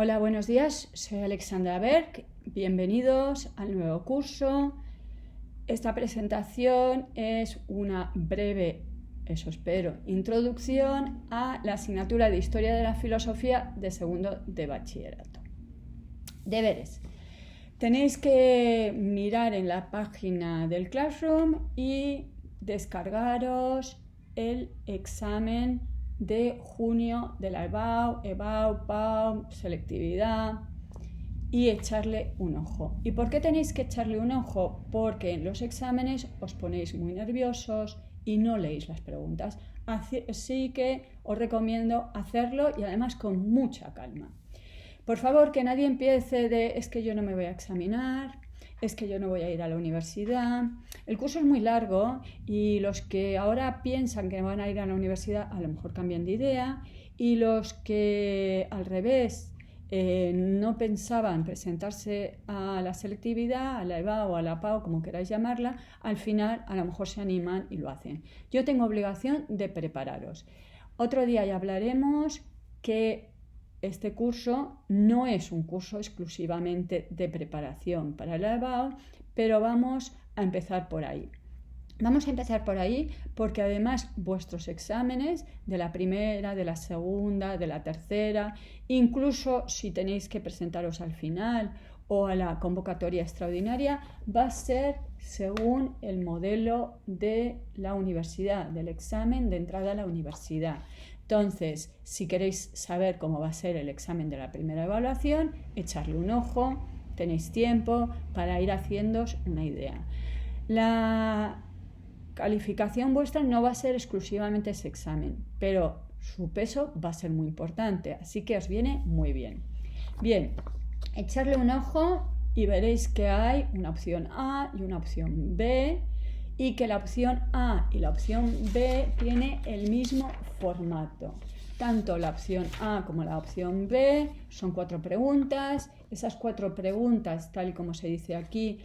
Hola, buenos días. Soy Alexandra Berg. Bienvenidos al nuevo curso. Esta presentación es una breve, eso espero, introducción a la asignatura de Historia de la Filosofía de segundo de bachillerato. Deberes. Tenéis que mirar en la página del Classroom y descargaros el examen de junio de la EBAU, PAU, selectividad y echarle un ojo. ¿Y por qué tenéis que echarle un ojo? Porque en los exámenes os ponéis muy nerviosos y no leéis las preguntas. Así que os recomiendo hacerlo y además con mucha calma. Por favor, que nadie empiece de es que yo no me voy a examinar, es que yo no voy a ir a la universidad. El curso es muy largo y los que ahora piensan que van a ir a la universidad a lo mejor cambian de idea, y los que al revés no pensaban presentarse a la selectividad, a la EBA o a la PAU, como queráis llamarla, al final a lo mejor se animan y lo hacen. Yo tengo obligación de prepararos. Otro día ya hablaremos que este curso no es un curso exclusivamente de preparación para la EBAU, pero vamos a empezar por ahí. Vamos a empezar por ahí porque además vuestros exámenes de la primera, de la segunda, de la tercera, incluso si tenéis que presentaros al final o a la convocatoria extraordinaria, va a ser según el modelo de la universidad, del examen de entrada a la universidad. Entonces, si queréis saber cómo va a ser el examen de la primera evaluación, echarle un ojo, tenéis tiempo para ir haciéndoos una idea. La calificación vuestra no va a ser exclusivamente ese examen, pero su peso va a ser muy importante, así que os viene muy bien. Bien, echarle un ojo y veréis que hay una opción A y una opción B, y que la opción A y la opción B tiene el mismo formato. Tanto la opción A como la opción B son 4 preguntas. Esas 4 preguntas, tal y como se dice aquí,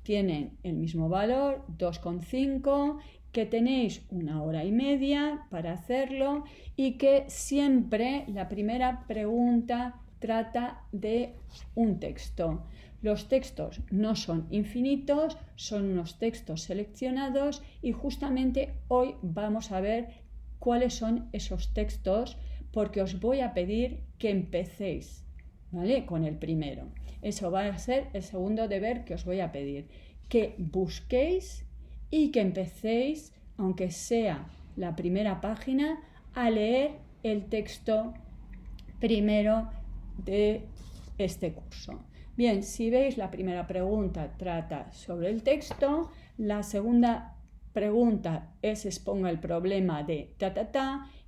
tienen el mismo valor, 2,5, que tenéis 1 hora y media para hacerlo y que siempre la primera pregunta trata de un texto. Los textos no son infinitos, son unos textos seleccionados y justamente hoy vamos a ver cuáles son esos textos, porque os voy a pedir que empecéis, ¿vale?, con el primero. Eso va a ser el segundo deber que os voy a pedir, que busquéis y que empecéis, aunque sea la primera página, a leer el texto primero de este curso. Bien, si veis, la primera pregunta trata sobre el texto, la segunda pregunta es exponga el problema de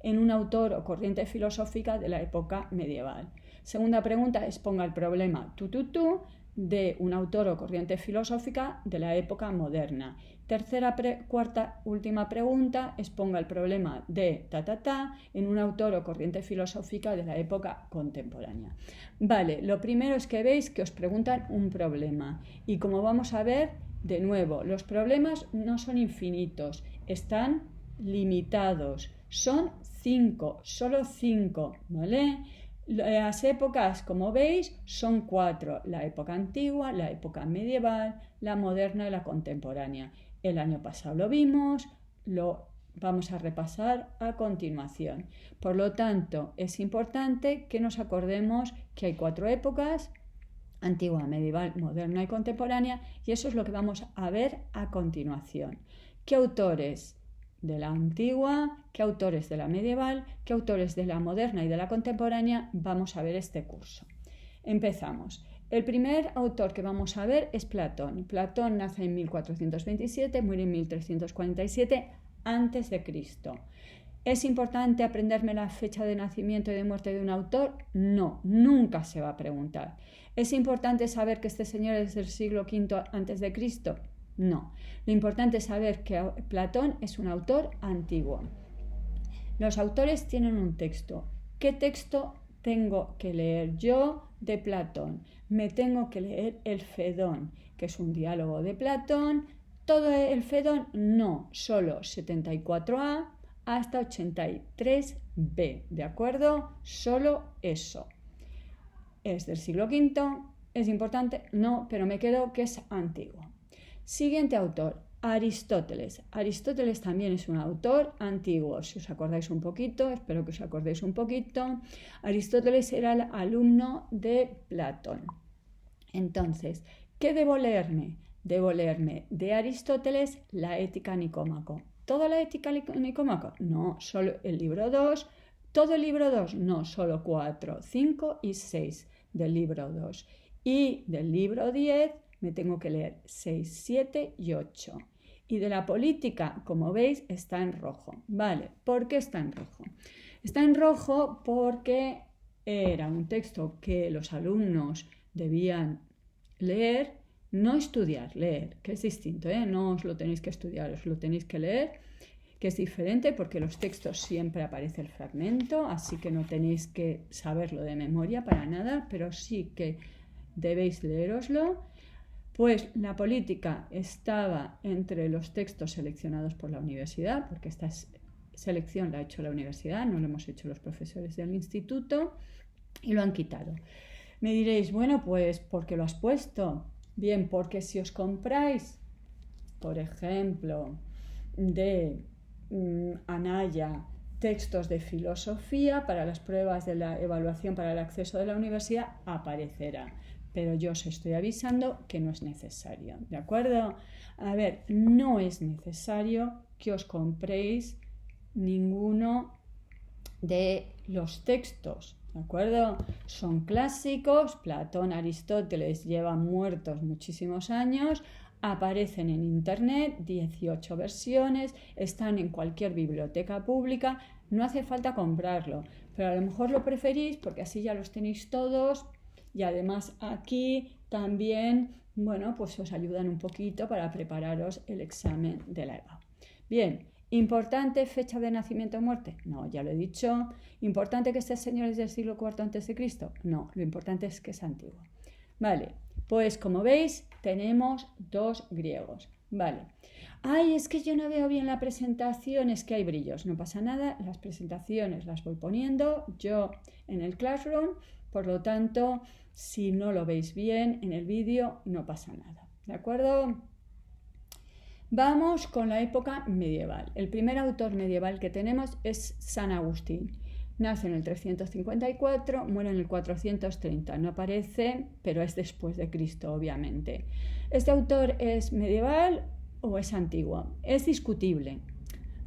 en un autor o corriente filosófica de la época medieval. Segunda pregunta, exponga el problema de un autor o corriente filosófica de la época moderna. Tercera, cuarta, última pregunta, exponga el problema de en un autor o corriente filosófica de la época contemporánea. Vale, lo primero es que veis que os preguntan un problema y como vamos a ver, de nuevo, los problemas no son infinitos, están limitados, son 5, solo 5, ¿vale? Las épocas, como veis, son 4, la época antigua, la época medieval, la moderna y la contemporánea. El año pasado lo vimos, lo vamos a repasar a continuación. Por lo tanto, es importante que nos acordemos que hay 4 épocas: antigua, medieval, moderna y contemporánea, y eso es lo que vamos a ver a continuación. ¿Qué autores de la antigua, qué autores de la medieval, qué autores de la moderna y de la contemporánea vamos a ver este curso? Empezamos. El primer autor que vamos a ver es Platón. Platón nace en 1427, muere en 1347 a.C. ¿Es importante aprenderme la fecha de nacimiento y de muerte de un autor? No, nunca se va a preguntar. ¿Es importante saber que este señor es del siglo V a.C.? No. Lo importante es saber que Platón es un autor antiguo. Los autores tienen un texto. ¿Qué texto tengo que leer yo de Platón? Me tengo que leer el Fedón, que es un diálogo de Platón. ¿Todo el Fedón? No, solo 74a hasta 83b, ¿de acuerdo? Solo eso. es del siglo V, ¿es importante? No, pero me quedo que es antiguo. Siguiente autor, Aristóteles. Aristóteles también es un autor antiguo, si os acordáis un poquito, espero que os acordéis un poquito. Aristóteles era el alumno de Platón. Entonces, ¿qué debo leerme? Debo leerme de Aristóteles la Ética Nicómaco. ¿Toda la Ética Nicómaco? No, solo el libro 2. ¿Todo el libro 2? No, solo 4, 5 y 6 del libro 2. Y del libro 10 me tengo que leer 6, 7 y 8. Y de la política, como veis, está en rojo. Vale, ¿por qué está en rojo? Está en rojo porque era un texto que los alumnos debían leer, no estudiar, leer, que es distinto, no os lo tenéis que estudiar, os lo tenéis que leer, que es diferente porque los textos siempre aparece el fragmento, así que no tenéis que saberlo de memoria para nada, pero sí que debéis leeroslo. Pues la política estaba entre los textos seleccionados por la universidad, porque esta selección la ha hecho la universidad, no lo hemos hecho los profesores del instituto, y lo han quitado. Me diréis, bueno, pues ¿por qué lo has puesto? Bien, porque si os compráis, por ejemplo, de Anaya, textos de filosofía para las pruebas de la evaluación para el acceso de la universidad, aparecerá. Pero yo os estoy avisando que no es necesario, ¿de acuerdo? A ver, no es necesario que os compréis ninguno de los textos, ¿de acuerdo? Son clásicos, Platón, Aristóteles llevan muertos muchísimos años, aparecen en internet, 18 versiones, están en cualquier biblioteca pública, no hace falta comprarlo, pero a lo mejor lo preferís porque así ya los tenéis todos. Y además aquí también, bueno, pues os ayudan un poquito para prepararos el examen de la EBAU. Bien, ¿importante fecha de nacimiento o muerte? No, ya lo he dicho. ¿Importante que este señor es del siglo IV a.C.? No, lo importante es que es antiguo. Vale, pues como veis tenemos dos griegos. Vale. Ay, es que yo no veo bien la presentación, es que hay brillos. No pasa nada, las presentaciones las voy poniendo yo en el Classroom, por lo tanto, si no lo veis bien en el vídeo, no pasa nada, ¿de acuerdo? Vamos con la época medieval. El primer autor medieval que tenemos es San Agustín. Nace en el 354, muere en el 430. No aparece, pero es después de Cristo, obviamente. ¿Este autor es medieval o es antiguo? Es discutible.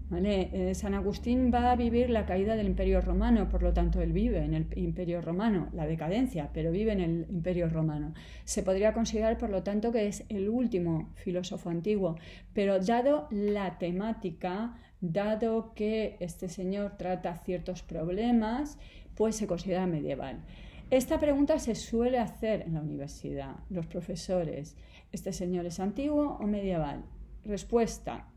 ¿Vale? San Agustín va a vivir la caída del Imperio Romano, por lo tanto él vive en el Imperio Romano, la decadencia, pero vive en el Imperio Romano. Se podría considerar, por lo tanto, que es el último filósofo antiguo, pero dado la temática, dado que este señor trata ciertos problemas, pues se considera medieval. Esta pregunta se suele hacer en la universidad, los profesores. ¿Este señor es antiguo o medieval? Respuesta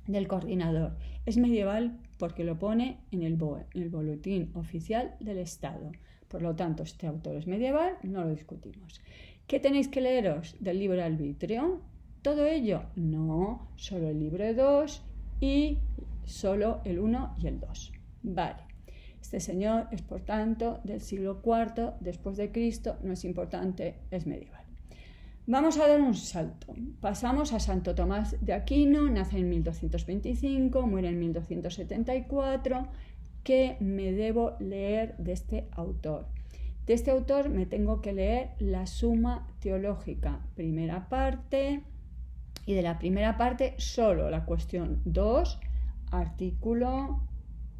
del coordinador. Es medieval porque lo pone en el BOE, en el Boletín Oficial del Estado. Por lo tanto, este autor es medieval, no lo discutimos. ¿Qué tenéis que leeros del libre albitrio? ¿Todo ello? No, solo el libro 2 y solo el 1 y el 2. Vale. Este señor es, por tanto, del siglo IV después de Cristo, no es importante, es medieval. Vamos a dar un salto. Pasamos a Santo Tomás de Aquino, nace en 1225, muere en 1274. ¿Qué me debo leer de este autor? De este autor me tengo que leer la Suma Teológica, primera parte, y de la primera parte solo la cuestión 2, artículo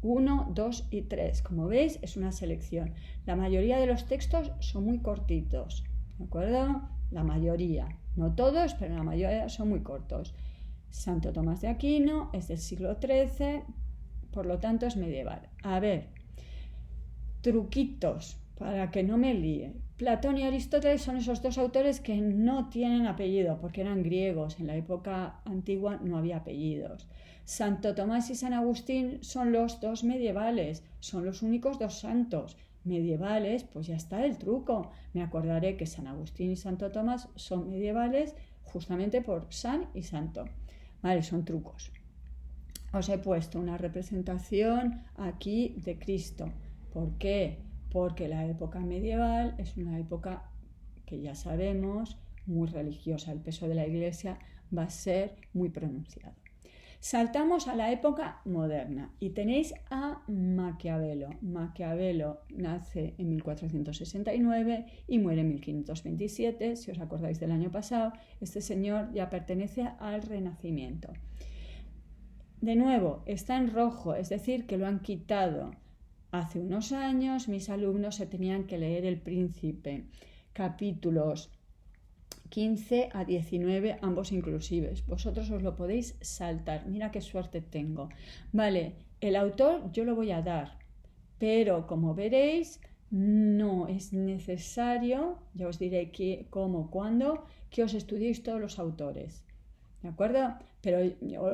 1, 2 y 3. Como veis, es una selección. La mayoría de los textos son muy cortitos, ¿de acuerdo? La mayoría, no todos, pero la mayoría son muy cortos. Santo Tomás de Aquino es del siglo XIII, por lo tanto es medieval. A ver, truquitos para que no me líe. Platón y Aristóteles son esos dos autores que no tienen apellido porque eran griegos. En la época antigua no había apellidos. Santo Tomás y San Agustín son los dos medievales, son los únicos dos santos medievales, pues ya está el truco. Me acordaré que San Agustín y Santo Tomás son medievales justamente por San y Santo. Vale, son trucos. Os he puesto una representación aquí de Cristo. ¿Por qué? porque la época medieval es una época que ya sabemos, muy religiosa. El peso de la Iglesia va a ser muy pronunciado. Saltamos a la época moderna y tenéis a Maquiavelo. Maquiavelo nace en 1469 y muere en 1527. Si os acordáis del año pasado, este señor ya pertenece al Renacimiento. De nuevo, está en rojo, es decir, que lo han quitado. Hace unos años mis alumnos se tenían que leer El Príncipe, capítulos 15 a 19, ambos inclusives. Vosotros os lo podéis saltar. Mira qué suerte tengo. Vale, el autor yo lo voy a dar, pero como veréis, no es necesario, ya os diré cómo, cuándo, que os estudiéis todos los autores. ¿De acuerdo? Pero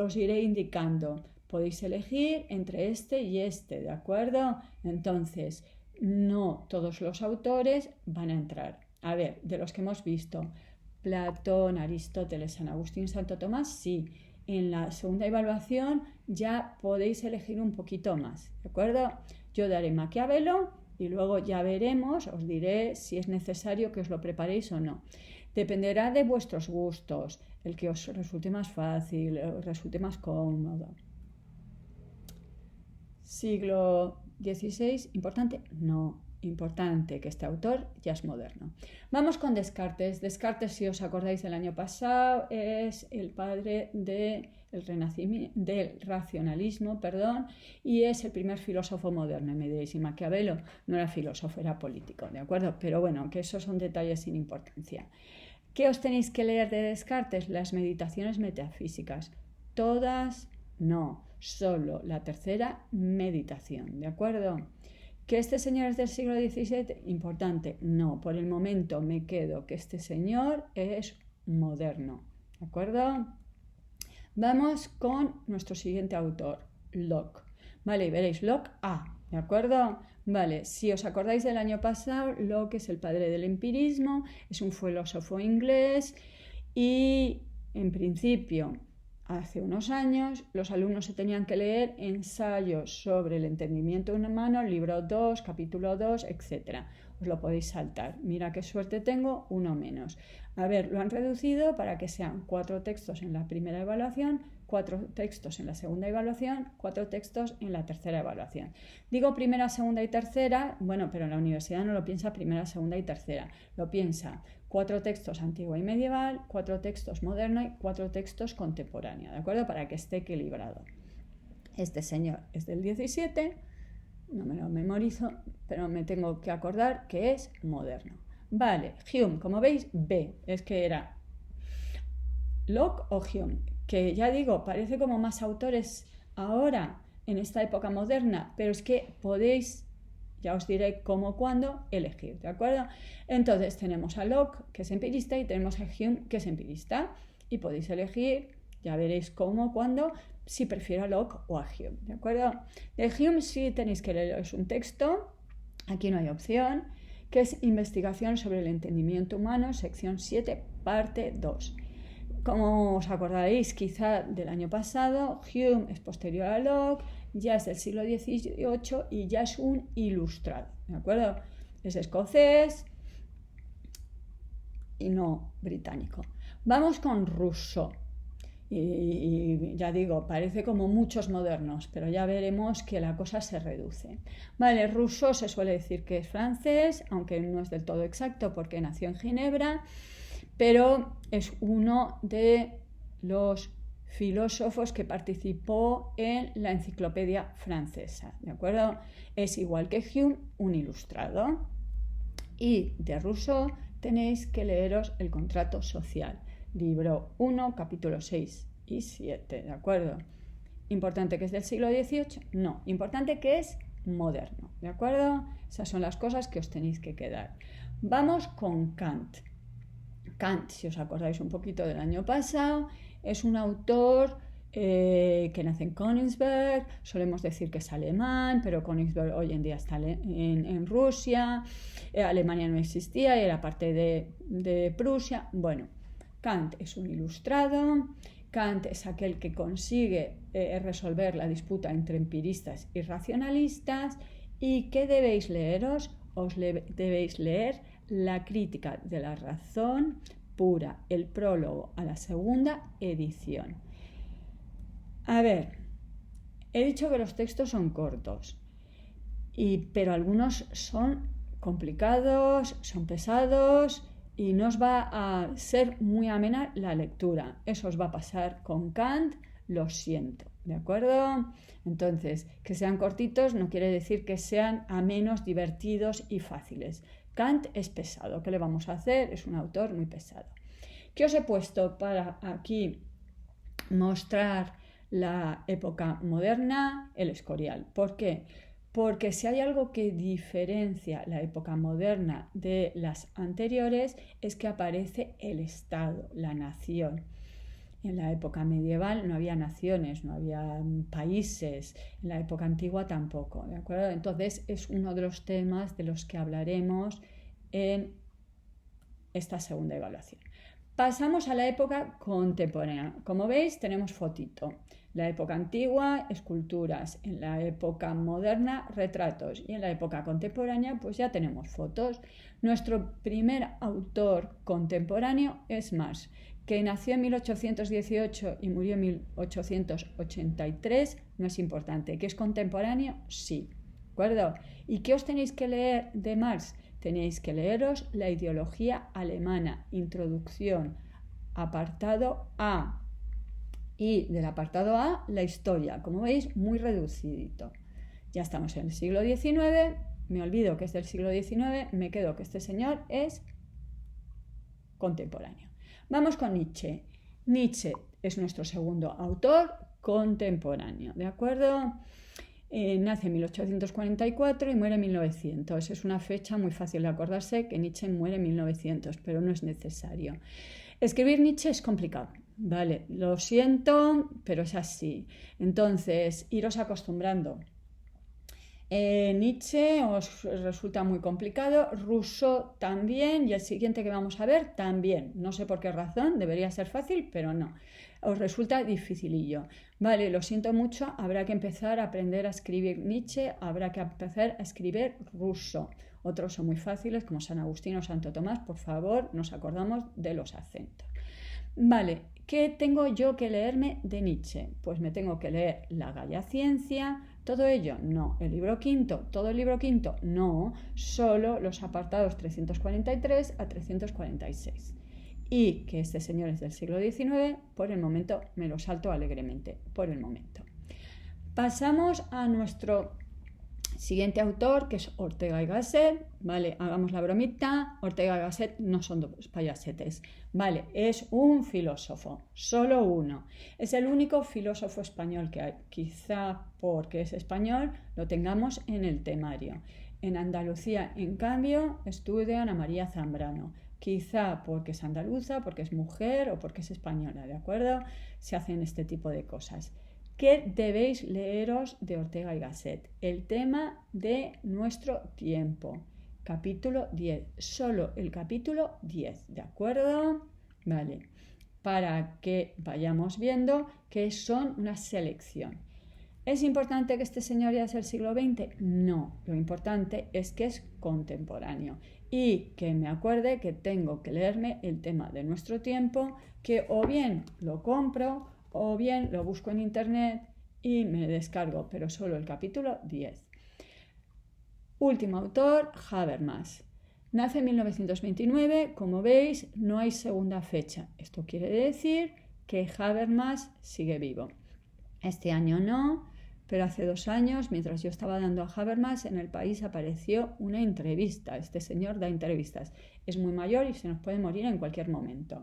os iré indicando. Podéis elegir entre este y este, ¿de acuerdo? Entonces, no todos los autores van a entrar. A ver, de los que hemos visto, Platón, Aristóteles, San Agustín, Santo Tomás, sí. En la segunda evaluación ya podéis elegir un poquito más, ¿de acuerdo? Yo daré Maquiavelo y luego ya veremos, os diré si es necesario que os lo preparéis o no. Dependerá de vuestros gustos, el que os resulte más fácil, os resulte más cómodo. Siglo XVI, ¿importante? No. Importante que este autor ya es moderno. Vamos con Descartes. Descartes, si os acordáis del año pasado, es el padre del racionalismo, y es el primer filósofo moderno. Me diréis, y Maquiavelo no era filósofo, era político, ¿de acuerdo? Pero bueno, que esos son detalles sin importancia. ¿Qué os tenéis que leer de Descartes? Las meditaciones metafísicas. Todas no, solo la tercera meditación, ¿de acuerdo? ¿Que este señor es del siglo XVII? Importante. No, por el momento me quedo que este señor es moderno. ¿De acuerdo? Vamos con nuestro siguiente autor, Locke. Vale, y veréis, Locke A. ¿De acuerdo? Vale, si os acordáis del año pasado, Locke es el padre del empirismo, es un filósofo inglés y, en principio, hace unos años los alumnos se tenían que leer ensayos sobre el entendimiento humano, libro 2, capítulo 2, etc. Os lo podéis saltar. Mira qué suerte tengo, uno menos. A ver, lo han reducido para que sean 4 textos en la primera evaluación, 4 textos en la segunda evaluación, 4 textos en la tercera evaluación. Digo primera, segunda y tercera, bueno, pero en la universidad no lo piensa primera, segunda y tercera. Lo piensa 4 textos antigua y medieval, 4 textos moderna y 4 textos contemporánea, ¿de acuerdo? Para que esté equilibrado. Este señor es del 17, no me lo memorizo, pero me tengo que acordar que es moderno. Vale, Hume, como veis, B, es que era Locke o Hume, que ya digo, parece como más autores ahora, en esta época moderna, pero es que podéis, ya os diré cómo, cuándo, elegir, ¿de acuerdo? Entonces tenemos a Locke, que es empirista, y tenemos a Hume, que es empirista, y podéis elegir, ya veréis cómo, cuándo, si prefiero a Locke o a Hume, ¿de acuerdo? De Hume sí tenéis que leeros un texto, aquí no hay opción, que es Investigación sobre el entendimiento humano, sección 7, parte 2. Como os acordaréis quizá del año pasado, Hume es posterior a Locke, ya es del siglo XVIII y ya es un ilustrado, ¿de acuerdo? Es escocés y no británico. Vamos con Rousseau. Y ya digo, parece como muchos modernos, pero ya veremos que la cosa se reduce. Vale, Rousseau se suele decir que es francés, aunque no es del todo exacto porque nació en Ginebra, pero es uno de los filósofos que participó en la enciclopedia francesa, ¿de acuerdo? Es igual que Hume, un ilustrado. Y de Rousseau tenéis que leeros El contrato social, libro 1, capítulo 6 y 7, ¿de acuerdo? ¿Importante que es del siglo XVIII? No, importante que es moderno, ¿de acuerdo? Esas son las cosas que os tenéis que quedar. Vamos con Kant. Kant, si os acordáis un poquito del año pasado, es un autor que nace en Königsberg, solemos decir que es alemán, pero Königsberg hoy en día está en Rusia, Alemania no existía, era parte de Prusia. Bueno, Kant es un ilustrado, Kant es aquel que consigue resolver la disputa entre empiristas y racionalistas. ¿Y qué debéis leeros? debéis leer la crítica de la razón pura, el prólogo a la segunda edición. A ver, he dicho que los textos son cortos, pero algunos son complicados, son pesados y no os va a ser muy amena la lectura. Eso os va a pasar con Kant, lo siento, ¿de acuerdo? Entonces, que sean cortitos no quiere decir que sean amenos, divertidos y fáciles. Kant es pesado, ¿qué le vamos a hacer? Es un autor muy pesado. ¿Qué os he puesto para aquí mostrar la época moderna? El Escorial. ¿Por qué? Porque si hay algo que diferencia la época moderna de las anteriores es que aparece el Estado, la nación. En la época medieval no había naciones, no había países, en la época antigua tampoco, ¿de acuerdo? Entonces es uno de los temas de los que hablaremos en esta segunda evaluación. Pasamos a la época contemporánea. Como veis, tenemos fotito. La época antigua, esculturas. En la época moderna, retratos. Y en la época contemporánea, pues ya tenemos fotos. Nuestro primer autor contemporáneo es Marx, que nació en 1818 y murió en 1883. No es importante. ¿Que es contemporáneo? Sí. ¿De acuerdo? ¿Y qué os tenéis que leer de Marx? Tenéis que leeros la ideología alemana, introducción, apartado A. Y del apartado A, la historia. Como veis, muy reducidito. Ya estamos en el siglo XIX. Me olvido que es del siglo XIX. Me quedo que este señor es contemporáneo. Vamos con Nietzsche. Nietzsche es nuestro segundo autor contemporáneo. ¿De acuerdo? Nace en 1844 y muere en 1900. Es una fecha muy fácil de acordarse que Nietzsche muere en 1900, pero no es necesario. Escribir Nietzsche es complicado, ¿vale? Lo siento, pero es así. Entonces, iros acostumbrando. Nietzsche os resulta muy complicado, Rousseau también, y el siguiente que vamos a ver también. No sé por qué razón, debería ser fácil, pero no. Os resulta dificilillo. Vale, lo siento mucho, habrá que empezar a aprender a escribir Nietzsche, habrá que empezar a escribir Rousseau. Otros son muy fáciles, como San Agustín o Santo Tomás, por favor, nos acordamos de los acentos. Vale, ¿qué tengo yo que leerme de Nietzsche? Pues me tengo que leer La Gaya Ciencia, todo ello, no. El libro quinto, todo el libro quinto, no. Solo los apartados 343 a 346. Y que este señor es del siglo XIX, por el momento me lo salto alegremente, por el momento. Pasamos a nuestro siguiente autor, que es Ortega y Gasset. Vale, hagamos la bromita. Ortega y Gasset no son dos payasetes. Vale, es un filósofo, solo uno. Es el único filósofo español que hay. Quizá porque es español lo tengamos en el temario. En Andalucía, en cambio, estudian a María Zambrano. Quizá porque es andaluza, porque es mujer o porque es española, ¿de acuerdo? Se hacen este tipo de cosas. ¿Qué debéis leeros de Ortega y Gasset? El tema de nuestro tiempo. Capítulo 10. Solo el capítulo 10, ¿de acuerdo? Vale. Para que vayamos viendo que son una selección. ¿Es importante que este señor ya sea del siglo XX? No. Lo importante es que es contemporáneo. Y que me acuerde que tengo que leerme el tema de nuestro tiempo, que o bien lo compro o bien lo busco en internet y me descargo, pero solo el capítulo 10. Último autor, Habermas. Nace en 1929, como veis, no hay segunda fecha. Esto quiere decir que Habermas sigue vivo. Este año no, pero hace 2 años, mientras yo estaba dando a Habermas, en El País apareció una entrevista. Este señor da entrevistas. Es muy mayor y se nos puede morir en cualquier momento.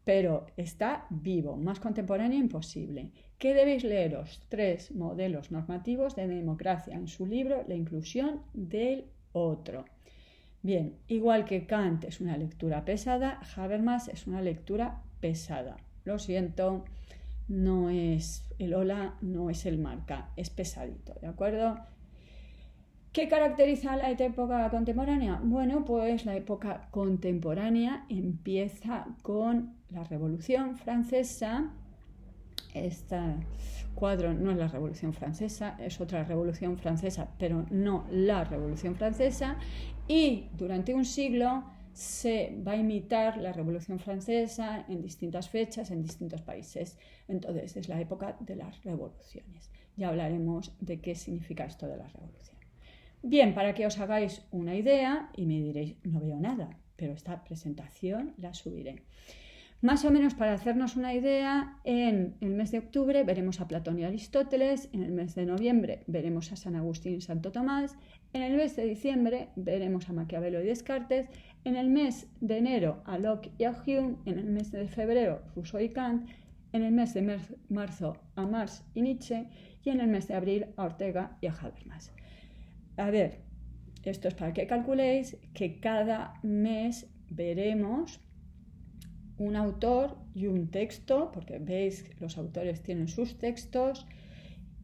Pero está vivo, más contemporáneo imposible. ¿Qué debéis leeros? 3 modelos normativos de democracia en su libro La inclusión del otro. Bien, igual que Kant es una lectura pesada, Habermas es una lectura pesada. Lo siento, no es el hola, no es el marca, es pesadito, ¿de acuerdo? ¿Qué caracteriza la época contemporánea? Bueno, pues la época contemporánea empieza con la Revolución Francesa. Este cuadro no es la Revolución Francesa, es otra Revolución Francesa, pero no la Revolución Francesa. y durante un siglo se va a imitar la Revolución Francesa en distintas fechas, en distintos países. Entonces, es la época de las revoluciones. Ya hablaremos de qué significa esto de la revolución. Bien, para que os hagáis una idea, y me diréis, no veo nada, pero esta presentación la subiré. Más o menos para hacernos una idea, en el mes de octubre veremos a Platón y Aristóteles, en el mes de noviembre veremos a San Agustín y Santo Tomás, en el mes de diciembre veremos a Maquiavelo y Descartes, en el mes de enero a Locke y a Hume, en el mes de febrero Rousseau y Kant, en el mes de marzo a Marx y Nietzsche y en el mes de abril a Ortega y a Habermas. A ver, esto es para que calculéis que cada mes veremos un autor y un texto, porque veis los autores tienen sus textos,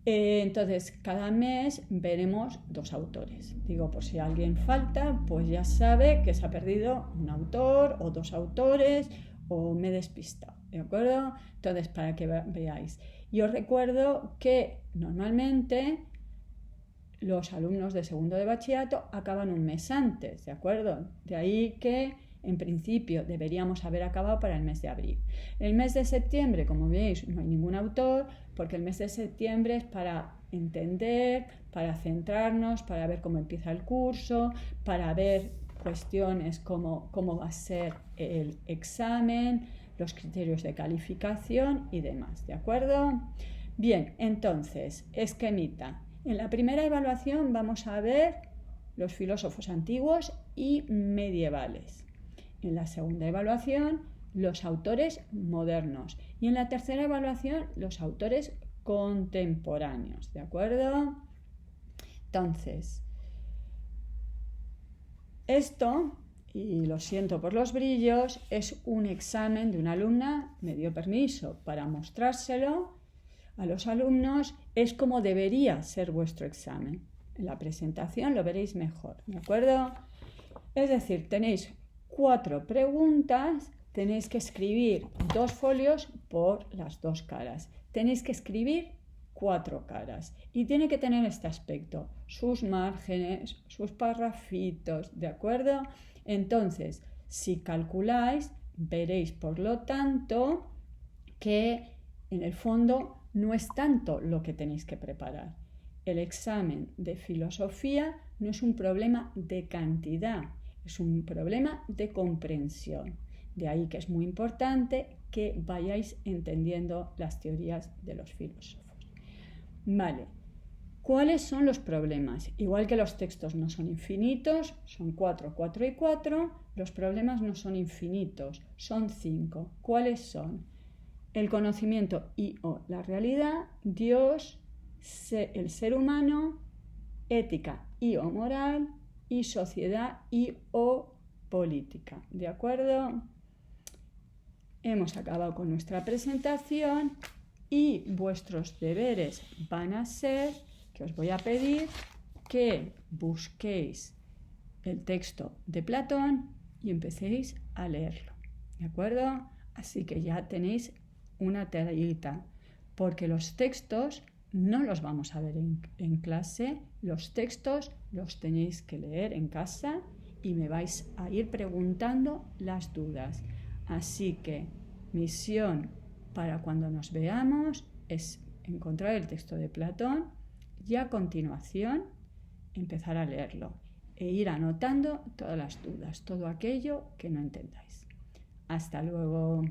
entonces cada mes veremos 2 autores. Digo, por si alguien falta, pues ya sabe que se ha perdido un autor o 2 autores o me he despistado, ¿de acuerdo? Entonces, para que veáis. Y os recuerdo que normalmente los alumnos de segundo de bachillerato acaban un mes antes, ¿de acuerdo? De ahí que en principio deberíamos haber acabado para el mes de abril. El mes de septiembre, como veis, no hay ningún autor, porque el mes de septiembre es para entender, para centrarnos, para ver cómo empieza el curso, para ver cuestiones como cómo va a ser el examen, los criterios de calificación y demás, ¿de acuerdo? Bien, entonces, esquemita. En la primera evaluación vamos a ver los filósofos antiguos y medievales. En la segunda evaluación, los autores modernos. Y en la tercera evaluación, los autores contemporáneos. ¿De acuerdo? Entonces, esto, y lo siento por los brillos, es un examen de una alumna. Me dio permiso para mostrárselo a los alumnos. Es como debería ser vuestro examen. En la presentación lo veréis mejor. ¿De acuerdo? Es decir, tenéis 4 preguntas, tenéis que escribir 2 folios por las 2 caras. Tenéis que escribir 4 caras y tiene que tener este aspecto, sus márgenes, sus parrafitos, ¿de acuerdo? Entonces, si calculáis, veréis por lo tanto que en el fondo no es tanto lo que tenéis que preparar. El examen de filosofía no es un problema de cantidad, es un problema de comprensión. De ahí que es muy importante que vayáis entendiendo las teorías de los filósofos. Vale, ¿cuáles son los problemas? Igual que los textos no son infinitos, son 4, 4 y 4, los problemas no son infinitos, son 5. ¿Cuáles son? El conocimiento y o la realidad, Dios, el ser humano, ética y o moral, y sociedad y o política. ¿De acuerdo? Hemos acabado con nuestra presentación y vuestros deberes van a ser que os voy a pedir que busquéis el texto de Platón y empecéis a leerlo. ¿De acuerdo? Así que ya tenéis una tareita, porque los textos no los vamos a ver en clase, los textos los tenéis que leer en casa y me vais a ir preguntando las dudas. Así que misión para cuando nos veamos es encontrar el texto de Platón y a continuación empezar a leerlo e ir anotando todas las dudas, todo aquello que no entendáis. Hasta luego.